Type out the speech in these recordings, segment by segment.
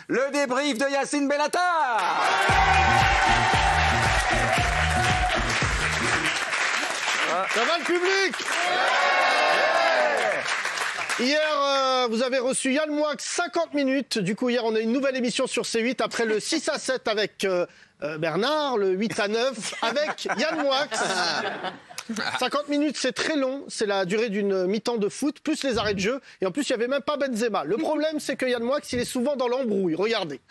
le débrief de Yacine Bellatar. Ça va le public? Hier, vous avez reçu Yann Moix 50 minutes. Du coup, hier, on a une nouvelle émission sur C8 après le 6 à 7 avec Bernard, le 8 à 9 avec Yann Moix. 50 minutes, c'est très long. C'est la durée d'une mi-temps de foot, plus les arrêts de jeu. Et en plus, il n'y avait même pas Benzema. Le problème, c'est que Yann Moix, il est souvent dans l'embrouille. Regardez.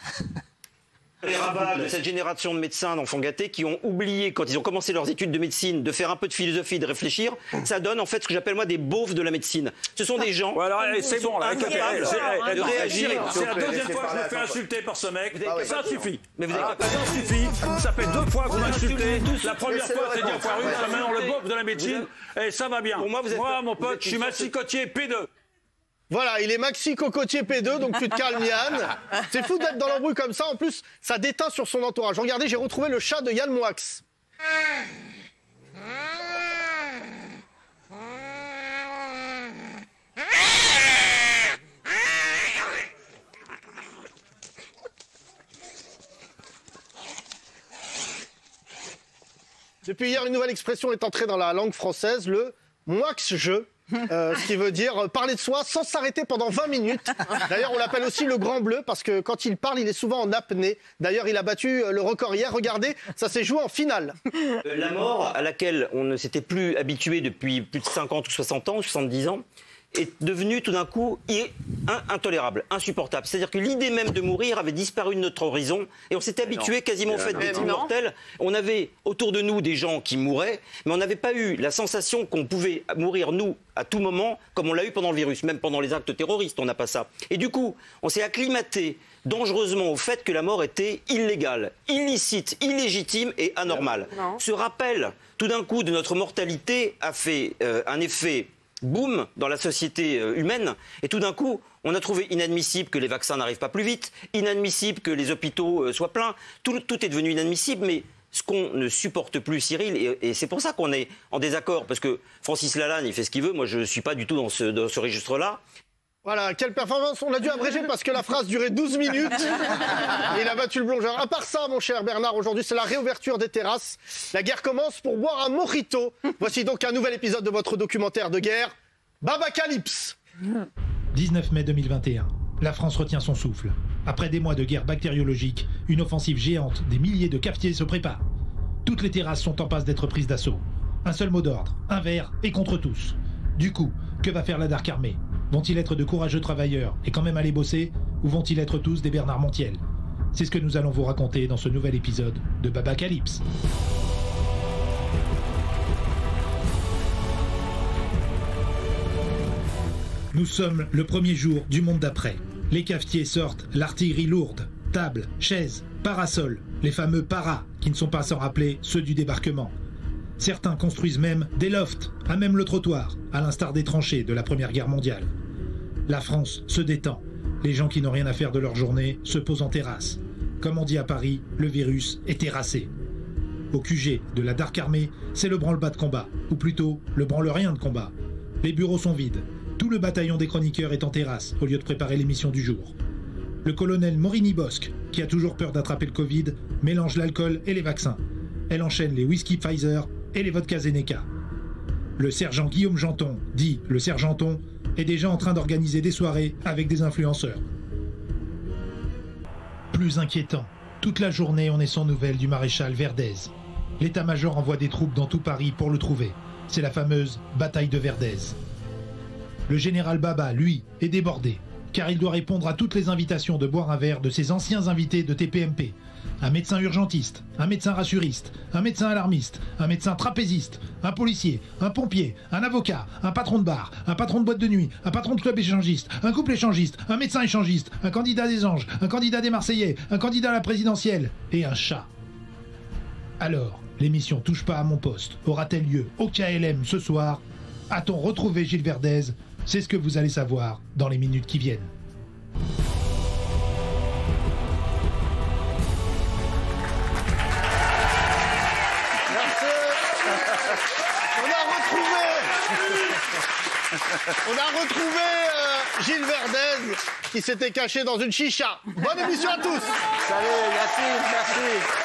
Les rabats de cette génération de médecins d'enfants gâtés qui ont oublié, quand ils ont commencé leurs études de médecine, de faire un peu de philosophie, de réfléchir, ça donne en fait ce que j'appelle moi des beaufs de la médecine. Ce sont des gens c'est bon, là, incapables de réagir. C'est la deuxième fois que je me fais insulter par ce mec. Ça suffit. Mais vous avez Ça suffit. Ça fait 2 fois que vous m'insultez. La première fois, c'est dire fois une, maintenant le beauf de la médecine. Et ça va bien. Moi, mon pote, je suis massicotier P2. Voilà, il est Maxi Cocotier P2, donc tu te calmes Yann. C'est fou d'être dans l'embrouille comme ça. En plus, ça déteint sur son entourage. Regardez, j'ai retrouvé le chat de Yann Moix. Depuis hier, une nouvelle expression est entrée dans la langue française, le Moix-je. Ce qui veut dire parler de soi sans s'arrêter pendant 20 minutes. D'ailleurs, on l'appelle aussi le Grand Bleu parce que quand il parle, il est souvent en apnée. D'ailleurs, il a battu le record hier. Regardez, ça s'est joué en finale. La mort à laquelle on ne s'était plus habitué depuis plus de 50 ou 60 ans, ou 70 ans, est devenue tout d'un coup intolérable, insupportable. C'est-à-dire que l'idée même de mourir avait disparu de notre horizon et on s'était habitué quasiment au fait d'être immortel. On avait autour de nous des gens qui mouraient, mais on n'avait pas eu la sensation qu'on pouvait mourir, nous, à tout moment, comme on l'a eu pendant le virus. Même pendant les actes terroristes, on n'a pas ça. Et du coup, on s'est acclimaté dangereusement au fait que la mort était illégale, illicite, illégitime et anormale. Ce rappel, tout d'un coup, de notre mortalité a fait un effet boum dans la société humaine, et tout d'un coup, on a trouvé inadmissible que les vaccins n'arrivent pas plus vite, inadmissible que les hôpitaux soient pleins, tout est devenu inadmissible, mais ce qu'on ne supporte plus, Cyril, et c'est pour ça qu'on est en désaccord, parce que Francis Lalanne, il fait ce qu'il veut, moi je ne suis pas du tout dans ce registre-là. Voilà, quelle performance. On a dû abréger parce que la phrase durait 12 minutes. Et il a battu le plongeur. À part ça, mon cher Bernard, aujourd'hui, c'est la réouverture des terrasses. La guerre commence pour boire un mojito. Voici donc un nouvel épisode de votre documentaire de guerre, Babacalypse. 19 mai 2021. La France retient son souffle. Après des mois de guerre bactériologique, une offensive géante des milliers de cafetiers se prépare. Toutes les terrasses sont en passe d'être prises d'assaut. Un seul mot d'ordre, un verre et contre tous. Du coup, que va faire la Dark Armée ? Vont-ils être de courageux travailleurs et quand même aller bosser, ou vont-ils être tous des Bernard Montiel? C'est ce que nous allons vous raconter dans ce nouvel épisode de Babacalypse. Nous sommes le premier jour du monde d'après. Les cafetiers sortent l'artillerie lourde, tables, chaises, parasols, les fameux paras qui ne sont pas sans rappeler ceux du débarquement. Certains construisent même des lofts, à même le trottoir, à l'instar des tranchées de la Première Guerre mondiale. La France se détend. Les gens qui n'ont rien à faire de leur journée se posent en terrasse. Comme on dit à Paris, le virus est terrassé. Au QG de la Dark Armée, c'est le branle-bas de combat, ou plutôt le branle-rien de combat. Les bureaux sont vides. Tout le bataillon des chroniqueurs est en terrasse au lieu de préparer l'émission du jour. Le colonel Morini Bosque, qui a toujours peur d'attraper le Covid, mélange l'alcool et les vaccins. Elle enchaîne les whisky Pfizer et les vodka Zeneca. Le sergent Guillaume Janton, dit le sergenton, est déjà en train d'organiser des soirées avec des influenceurs. Plus inquiétant, toute la journée on est sans nouvelles du maréchal Verdez. L'état-major envoie des troupes dans tout Paris pour le trouver. C'est la fameuse bataille de Verdez. Le général Baba, lui, est débordé, car il doit répondre à toutes les invitations de boire un verre de ses anciens invités de TPMP. Un médecin urgentiste, un médecin rassuriste, un médecin alarmiste, un médecin trapéziste, un policier, un pompier, un avocat, un patron de bar, un patron de boîte de nuit, un patron de club échangiste, un couple échangiste, un médecin échangiste, un candidat des Anges, un candidat des Marseillais, un candidat à la présidentielle et un chat. Alors, l'émission Touche pas à mon poste aura-t-elle lieu au KLM ce soir? A-t-on retrouvé Gilles Verdez? C'est ce que vous allez savoir dans les minutes qui viennent. On a retrouvé Gilles Verdez qui s'était caché dans une chicha. Bonne émission à tous. Salut Yacine, merci.